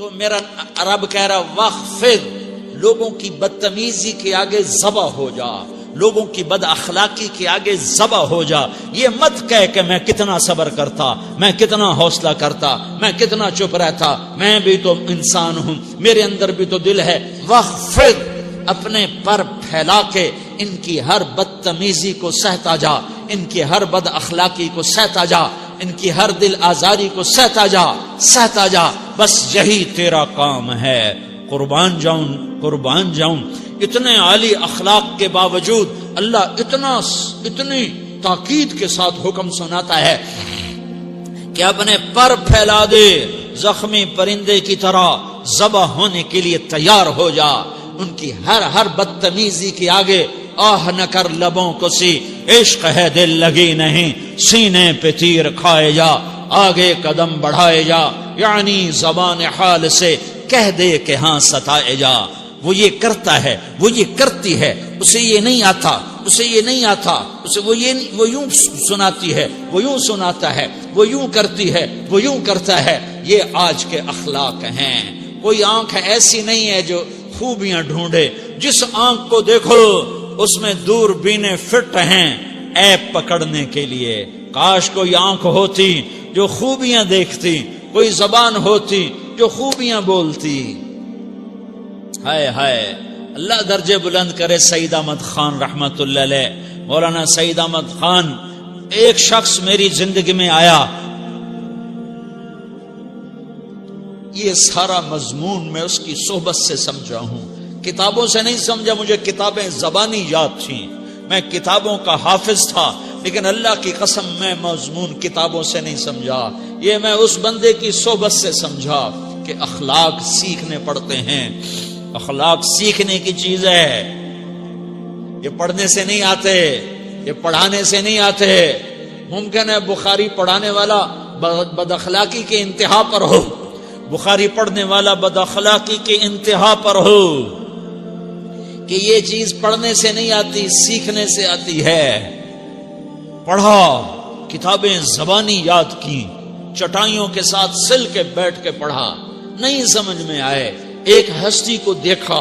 تو میرا رب کہہ رہا وخفض، لوگوں کی بدتمیزی کے آگے ذبح ہو جا، لوگوں کی بد اخلاقی کے آگے ذبح ہو جا. یہ مت کہہ کہ میں کتنا صبر کرتا، میں کتنا حوصلہ کرتا، میں کتنا چپ رہتا، میں بھی تو انسان ہوں، میرے اندر بھی تو دل ہے. وخفض، اپنے پر پھیلا کے ان کی ہر بدتمیزی کو سہتا جا، ان کی ہر بد اخلاقی کو سہتا جا، ان کی ہر دل آزاری کو سہتا جا، سہتا جا. بس یہی تیرا کام ہے. قربان جاؤں، قربان جاؤں. اتنے عالی اخلاق کے باوجود اللہ اتنی تاکید کے ساتھ حکم سناتا ہے کہ اپنے پر پھیلا دے، زخمی پرندے کی طرح ذبح ہونے کے لیے تیار ہو جا. ان کی ہر بدتمیزی کے آگے آہ نہ کر لبوں کو سی، عشق ہے دل لگی نہیں، سینے پہ تیر کھائے جا، آگے قدم بڑھائے جا، یعنی زبان حال سے کہہ دے کہ ہاں ستائے جا. وہ یہ کرتا ہے، وہ یہ کرتی ہے، اسے یہ نہیں آتا، اسے یہ نہیں آتا، اسے وہ یوں سناتی ہے، وہ یوں سناتا ہے، وہ یوں کرتی ہے، وہ یوں کرتا ہے. یہ آج کے اخلاق ہیں. کوئی آنکھ ایسی نہیں ہے جو خوبیاں ڈھونڈے. جس آنکھ کو دیکھو اس میں دوربینیں فٹ ہیں عیب پکڑنے کے لیے. کاش کوئی آنکھ ہوتی جو خوبیاں دیکھتی، کوئی زبان ہوتی جو خوبیاں بولتی. ہائے ہائے، اللہ درجے بلند کرے. سعید احمد خان رحمت اللہ علیہ، مولانا سعید احمد خان، ایک شخص میری زندگی میں آیا. یہ سارا مضمون میں اس کی صحبت سے سمجھا ہوں، کتابوں سے نہیں سمجھا. مجھے کتابیں زبانی یاد تھیں، میں کتابوں کا حافظ تھا، لیکن اللہ کی قسم میں مضمون کتابوں سے نہیں سمجھا. یہ میں اس بندے کی صحبت سے سمجھا کہ اخلاق سیکھنے پڑتے ہیں. اخلاق سیکھنے کی چیز ہے، یہ پڑھنے سے نہیں آتے، یہ پڑھانے سے نہیں آتے. ممکن ہے بخاری پڑھانے والا بد اخلاقی کے انتہا پر ہو، بخاری پڑھنے والا بد اخلاقی کے انتہا پر ہو، کہ یہ چیز پڑھنے سے نہیں آتی، سیکھنے سے آتی ہے. پڑھا، کتابیں زبانی یاد کی، چٹائیوں کے ساتھ سل کے بیٹھ کے پڑھا. نہیں سمجھ میں آئے، ایک ہستی کو دیکھا،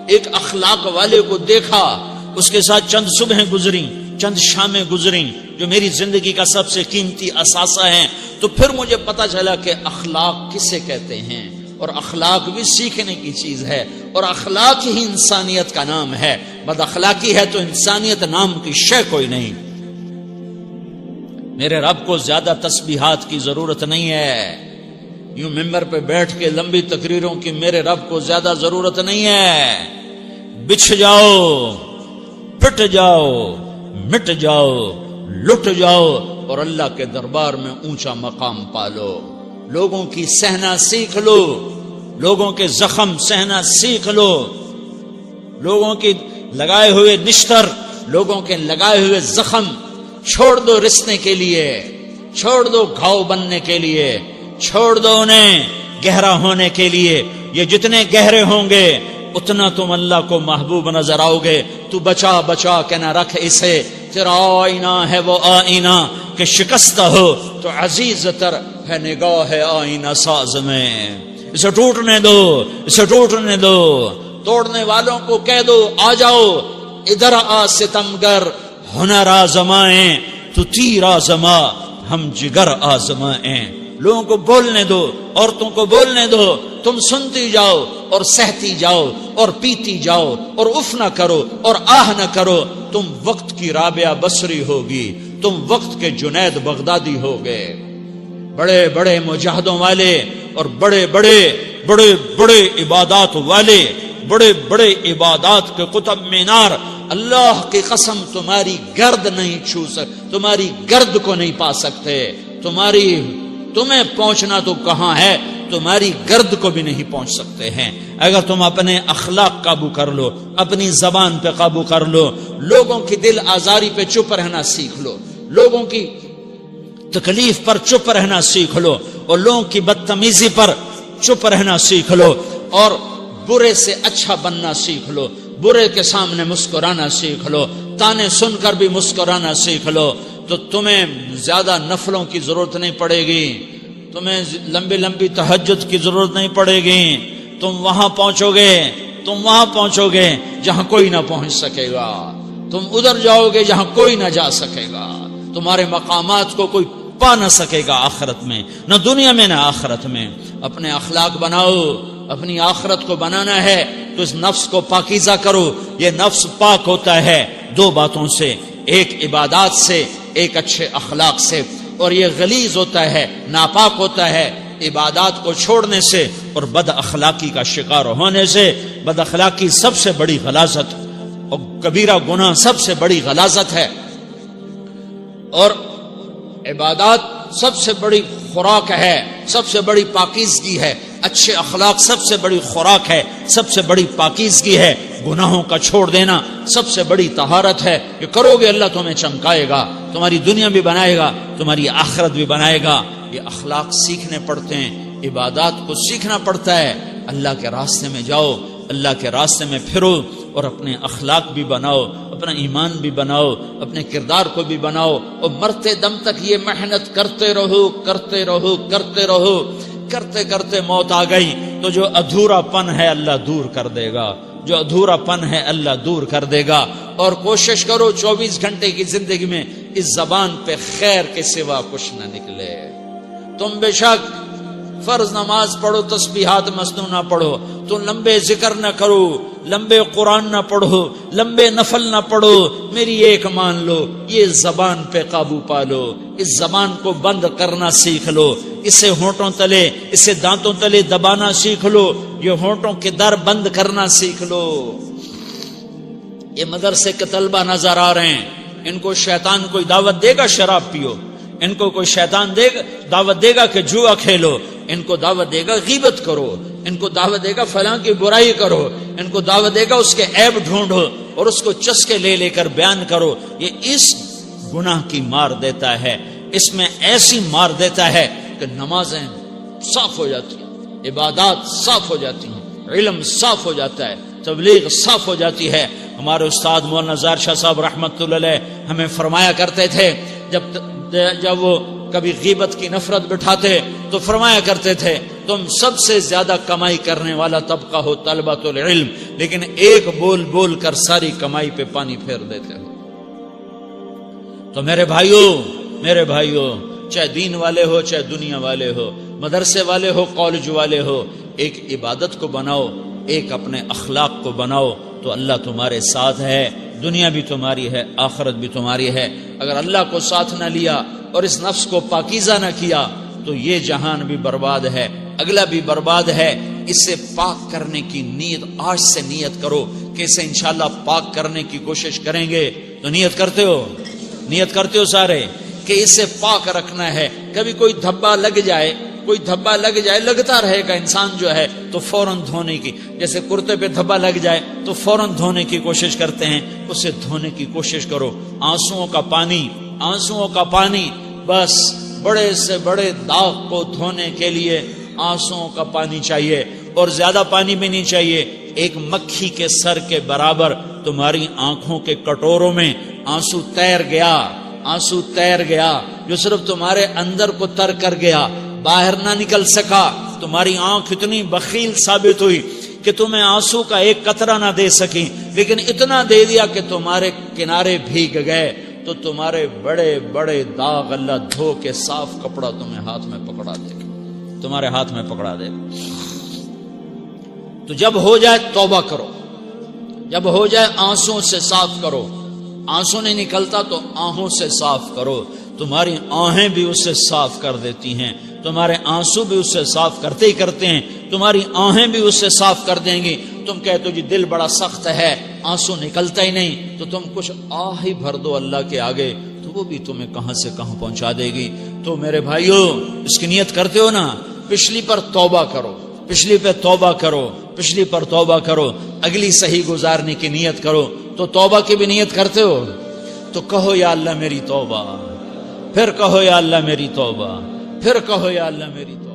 ایک اخلاق والے کو دیکھا، اس کے ساتھ چند صبحیں گزری، چند شامیں گزری جو میری زندگی کا سب سے قیمتی اثاثہ ہیں. تو پھر مجھے پتا چلا کہ اخلاق کسے کہتے ہیں، اور اخلاق بھی سیکھنے کی چیز ہے، اور اخلاق ہی انسانیت کا نام ہے. بد اخلاقی ہے تو انسانیت نام کی شے کوئی نہیں. میرے رب کو زیادہ تسبیحات کی ضرورت نہیں ہے، یوں ممبر پہ بیٹھ کے لمبی تقریروں کی میرے رب کو زیادہ ضرورت نہیں ہے. بچھ جاؤ، پٹ جاؤ، مٹ جاؤ، لٹ جاؤ، اور اللہ کے دربار میں اونچا مقام پالو. لوگوں کی سہنا سیکھ لو، لوگوں کے زخم سہنا سیکھ لو، لوگوں کی لگائے ہوئے نشتر، لوگوں کے لگائے ہوئے زخم چھوڑ دو رسنے کے لیے، چھوڑ دو گھاؤ بننے کے لیے، چھوڑ دو انہیں گہرا ہونے کے لیے. یہ جتنے گہرے ہوں گے اتنا تم اللہ کو محبوب نظر آؤ گے. تو بچا بچا کے نہ رکھ اسے، تیرا آئینہ ہے وہ آئینہ کہ شکستہ ہو تو عزیز تر ہے نگاہ آئینہ ساز میں. اسے ٹوٹنے دو، اسے ٹوٹنے دو. توڑنے والوں کو کہہ دو آ جاؤ ادھر آ ستمگر، ہنر آزمائیں تو تیر آزما، ہم جگر آزمائیں. لوگوں کو بولنے دو، عورتوں کو بولنے دو، تم سنتی جاؤ اور سہتی جاؤ اور پیتی جاؤ اور اف نہ کرو اور آہ نہ کرو. تم وقت کی رابعہ بصری ہوگی، تم وقت کے جنید بغدادی ہوگے. بڑے بڑے مجاہدوں والے اور بڑے بڑے بڑے بڑے عبادات والے، بڑے بڑے عبادات کے قطب مینار، اللہ کی قسم تمہاری گرد نہیں چھو سکتے، تمہاری گرد کو نہیں پا سکتے. تمہیں پہنچنا تو کہاں ہے، تمہاری گرد کو بھی نہیں پہنچ سکتے ہیں. اگر تم اپنے اخلاق قابو کر لو، اپنی زبان پہ قابو کر لو، لوگوں کی دل آزاری پہ چپ رہنا سیکھ لو، لوگوں کی تکلیف پر چپ رہنا سیکھ لو، اور لوگوں کی بدتمیزی پر چپ رہنا سیکھ لو، اور برے سے اچھا بننا سیکھ لو، برے کے سامنے مسکرانا سیکھ لو، تانے سن کر بھی مسکرانا سیکھ لو، تو تمہیں زیادہ نفلوں کی ضرورت نہیں پڑے گی. تمہیں لمبی لمبی تہجد کی ضرورت نہیں پڑے گی. تم وہاں پہنچو گے جہاں کوئی نہ پہنچ سکے گا. تم ادھر جاؤ گے جہاں کوئی نہ جا سکے گا. تمہارے مقامات کو کوئی پا نہ سکے گا آخرت میں، نہ دنیا میں نہ آخرت میں. اپنے اخلاق بناؤ. اپنی آخرت کو بنانا ہے تو اس نفس کو پاکیزہ کرو. یہ نفس پاک ہوتا ہے دو باتوں سے، ایک عبادات سے، ایک اچھے اخلاق سے. اور یہ غلیظ ہوتا ہے، ناپاک ہوتا ہے عبادات کو چھوڑنے سے اور بد اخلاقی کا شکار ہونے سے. بد اخلاقی سب سے بڑی غلاظت اور کبیرہ گناہ سب سے بڑی غلاظت ہے، اور عبادات سب سے بڑی خوراک ہے، سب سے بڑی پاکیزگی ہے. اچھے اخلاق سب سے بڑی خوراک ہے، سب سے بڑی پاکیزگی ہے. گناہوں کا چھوڑ دینا سب سے بڑی طہارت ہے. یہ کرو گے اللہ تمہیں چمکائے گا، تمہاری دنیا بھی بنائے گا، تمہاری آخرت بھی بنائے گا. یہ اخلاق سیکھنے پڑتے ہیں، عبادات کو سیکھنا پڑتا ہے. اللہ کے راستے میں جاؤ، اللہ کے راستے میں پھرو اور اپنے اخلاق بھی بناؤ، اپنا ایمان بھی بناؤ، اپنے کردار کو بھی بناؤ. اور مرتے دم تک یہ محنت کرتے رہو. کرتے کرتے موت آ گئی تو جو ادھورا پن ہے اللہ دور کر دے گا. جو ادھورا پن ہے اللہ دور کر دے گا. اور کوشش کرو 24 گھنٹے کی زندگی میں اس زبان پہ خیر کے سوا کچھ نہ نکلے. تم بے شک فرض نماز پڑھو، تسبیحات مسنون نہ پڑھو، تو لمبے ذکر نہ کرو، لمبے قرآن نہ پڑھو، لمبے نفل نہ پڑھو. میری ایک مان لو، یہ زبان پہ قابو پا لو. اس زبان کو بند کرنا سیکھ لو. اسے ہونٹوں تلے، اسے دانتوں تلے دبانا سیکھ لو. یہ ہونٹوں کے در بند کرنا سیکھ لو. یہ مدرسے کے طلبہ نظر آ رہے ہیں، ان کو شیطان کوئی دعوت دے گا شراب پیو، ان کو کوئی شیطان دعوت دے گا کہ جوا کھیلو، ان کو دعوت دے گا غیبت کرو، ان کو دعوت دے گا فلاں کی برائی کرو، ان کو دعوت دے گا اس کے عیب ڈھونڈو اور اس کو چسکے لے کر بیان کرو. یہ اس گناہ کی مار دیتا ہے، اس میں ایسی مار دیتا ہے کہ نمازیں صاف ہو جاتی ہیں، عبادات صاف ہو جاتی ہیں، علم صاف ہو جاتا ہے، تبلیغ صاف ہو جاتی ہے. ہمارے استاد مولانا زار شاہ صاحب رحمت اللہ علیہ ہمیں فرمایا کرتے تھے، جب وہ کبھی غیبت کی نفرت بٹھاتے تو فرمایا کرتے تھے تم سب سے زیادہ کمائی کرنے والا طبقہ ہو طلبۃ العلم، لیکن ایک بول کر ساری کمائی پہ پانی پھیر دیتے ہو. تو میرے بھائیوں چاہے دین والے ہو، چاہے دنیا والے ہو، مدرسے والے ہو، کالج والے ہو، ایک عبادت کو بناؤ، ایک اپنے اخلاق کو بناؤ تو اللہ تمہارے ساتھ ہے. دنیا بھی تمہاری ہے، آخرت بھی تمہاری ہے. اگر اللہ کو ساتھ نہ لیا اور اس نفس کو پاکیزہ نہ کیا تو یہ جہان بھی برباد ہے، اگلا بھی برباد ہے. اسے پاک کرنے کی نیت آج سے نیت کرو کہ اسے انشاءاللہ پاک کرنے کی کوشش کریں گے. تو نیت کرتے ہو سارے کہ اسے پاک رکھنا ہے. کبھی کوئی دھبا لگ جائے، لگتا رہے گا انسان جو ہے تو فوراً دھونے کی، جیسے کرتے پہ دھبا لگ جائے تو فوراً دھونے کی کوشش کرتے ہیں، اسے دھونے کی کوشش کرو. آنسوؤں کا پانی بس بڑے سے بڑے داغ کو دھونے کے لیے آنسوؤں کا پانی چاہیے، اور زیادہ پانی بھی نہیں چاہیے. ایک مکھی کے سر کے برابر تمہاری آنکھوں کے کٹوروں میں آنسو تیر گیا جو صرف تمہارے اندر کو تر کر گیا، باہر نہ نکل سکا. تمہاری آنکھ اتنی بخیل ثابت ہوئی کہ تمہیں آنسو کا ایک قطرہ نہ دے سکی، لیکن اتنا دے دیا کہ تمہارے کنارے بھیگ گئے. تو تمہارے بڑے بڑے داغ اللہ دھو کے صاف کپڑا تمہیں ہاتھ میں پکڑا دے گا. تو جب ہو جائے توبہ کرو، جب ہو جائے آنسوں سے صاف کرو. آنسو نہیں نکلتا تو آہوں سے صاف کرو. تمہاری آہیں بھی اسے صاف کر دیتی ہیں، تمہارے آنسو بھی اسے صاف کرتے ہی کرتے ہیں، تمہاری آہیں بھی اسے صاف کر دیں گی. تم کہتے ہو جی دل بڑا سخت ہے، آنسو نکلتا ہی نہیں، تو تم کچھ آہ ہی بھر دو اللہ کے آگے، تو وہ بھی تمہیں کہاں سے کہاں پہنچا دے گی. تو میرے بھائیو اس کی نیت کرتے ہو نا، پچھلی پر توبہ کرو، اگلی صحیح گزارنے کی نیت کرو. تو توبہ کی بھی نیت کرتے ہو تو کہو یا اللہ میری توبہ، پھر کہو یا اللہ میری توبہ، پھر کہو یا اللہ میری توبہ.